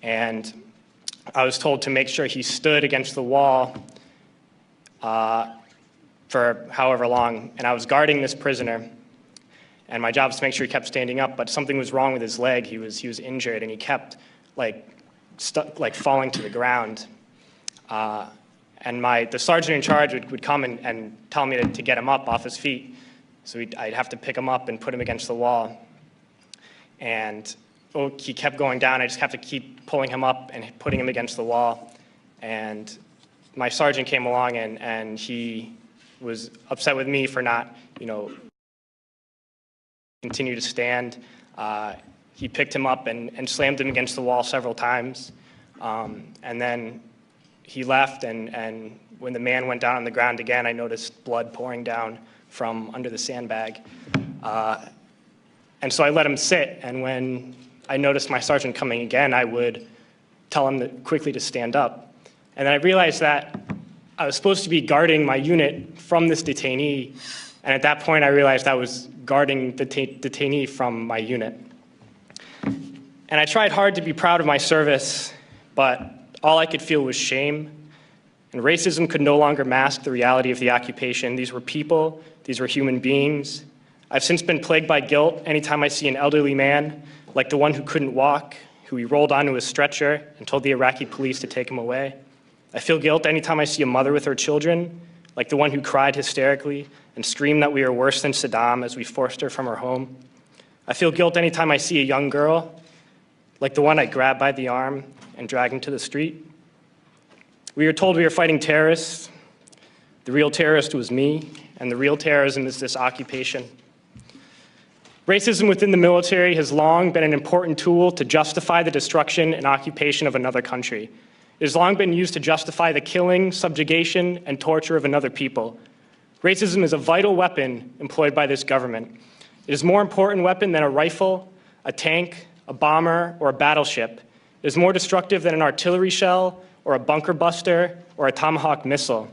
and I was told to make sure he stood against the wall for however long, and I was guarding this prisoner, and my job was to make sure he kept standing up, but something was wrong with his leg. He was injured, and he kept falling to the ground. And the sergeant in charge would come and tell me to get him up off his feet. So I'd have to pick him up and put him against the wall. And he kept going down. I just have to keep pulling him up and putting him against the wall. And my sergeant came along, and he was upset with me for not, continue to stand. He picked him up and slammed him against the wall several times. And then he left, and when the man went down on the ground again, I noticed blood pouring down from under the sandbag. And so I let him sit, and when I noticed my sergeant coming again, I would tell him quickly to stand up. And then I realized that I was supposed to be guarding my unit from this detainee, and at that point I realized I was guarding the detainee from my unit. And I tried hard to be proud of my service, but all I could feel was shame, and racism could no longer mask the reality of the occupation. These were people, these were human beings. I've since been plagued by guilt anytime I see an elderly man, like the one who couldn't walk, who we rolled onto a stretcher and told the Iraqi police to take him away. I feel guilt anytime I see a mother with her children, like the one who cried hysterically and screamed that we are worse than Saddam as we forced her from her home. I feel guilt anytime I see a young girl, like the one I grabbed by the arm and dragged into the street. We were told we were fighting terrorists. The real terrorist was me, and the real terrorism is this occupation. Racism within the military has long been an important tool to justify the destruction and occupation of another country. It has long been used to justify the killing, subjugation, and torture of another people. Racism is a vital weapon employed by this government. It is a more important weapon than a rifle, a tank, a bomber, or a battleship. It is more destructive than an artillery shell, or a bunker buster, or a Tomahawk missile.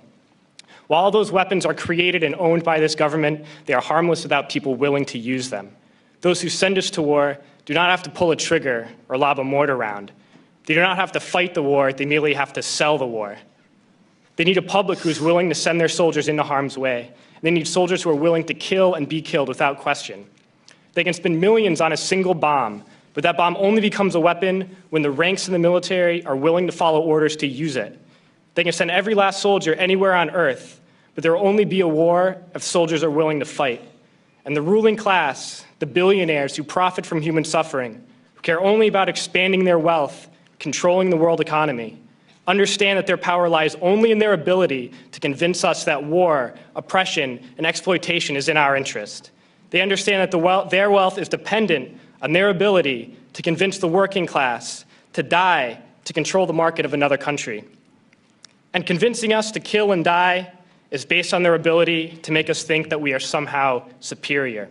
While all those weapons are created and owned by this government, they are harmless without people willing to use them. Those who send us to war do not have to pull a trigger or lob a mortar round. They do not have to fight the war, they merely have to sell the war. They need a public who is willing to send their soldiers into harm's way. They need soldiers who are willing to kill and be killed without question. They can spend millions on a single bomb, but that bomb only becomes a weapon when the ranks in the military are willing to follow orders to use it. They can send every last soldier anywhere on earth, but there will only be a war if soldiers are willing to fight. And the ruling class, the billionaires who profit from human suffering, who care only about expanding their wealth, controlling the world economy, understand that their power lies only in their ability to convince us that war, oppression, and exploitation is in our interest. They understand that their wealth is dependent on their ability to convince the working class to die to control the market of another country. And convincing us to kill and die is based on their ability to make us think that we are somehow superior.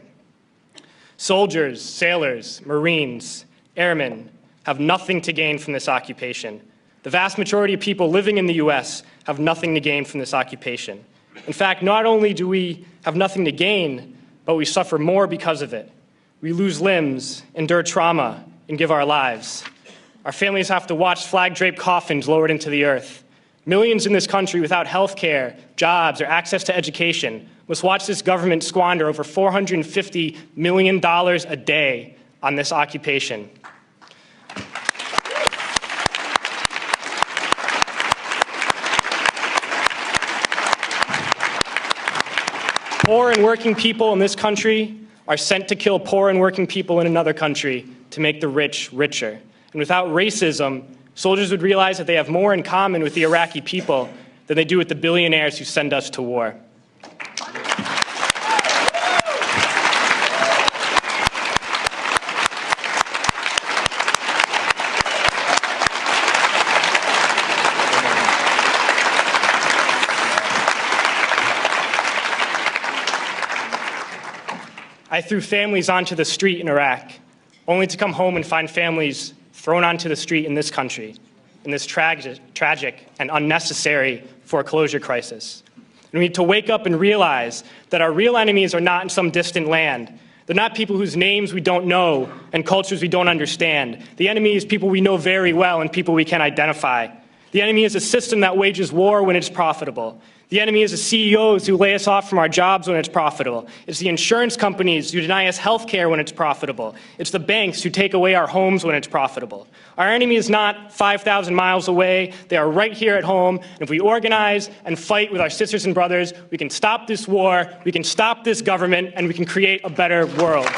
Soldiers, sailors, Marines, airmen have nothing to gain from this occupation. The vast majority of people living in the US have nothing to gain from this occupation. In fact, not only do we have nothing to gain, but we suffer more because of it. We lose limbs, endure trauma, and give our lives. Our families have to watch flag-draped coffins lowered into the earth. Millions in this country without health care, jobs, or access to education must watch this government squander over $450 million a day on this occupation. Poor and working people in this country are sent to kill poor and working people in another country to make the rich richer. And without racism, soldiers would realize that they have more in common with the Iraqi people than they do with the billionaires who send us to war. I threw families onto the street in Iraq, only to come home and find families thrown onto the street in this country, in this tragic and unnecessary foreclosure crisis. And we need to wake up and realize that our real enemies are not in some distant land. They're not people whose names we don't know and cultures we don't understand. The enemy is people we know very well and people we can identify. The enemy is a system that wages war when it's profitable. The enemy is the CEOs who lay us off from our jobs when it's profitable. It's the insurance companies who deny us health care when it's profitable. It's the banks who take away our homes when it's profitable. Our enemy is not 5,000 miles away. They are right here at home. And if we organize and fight with our sisters and brothers, we can stop this war, we can stop this government, and we can create a better world.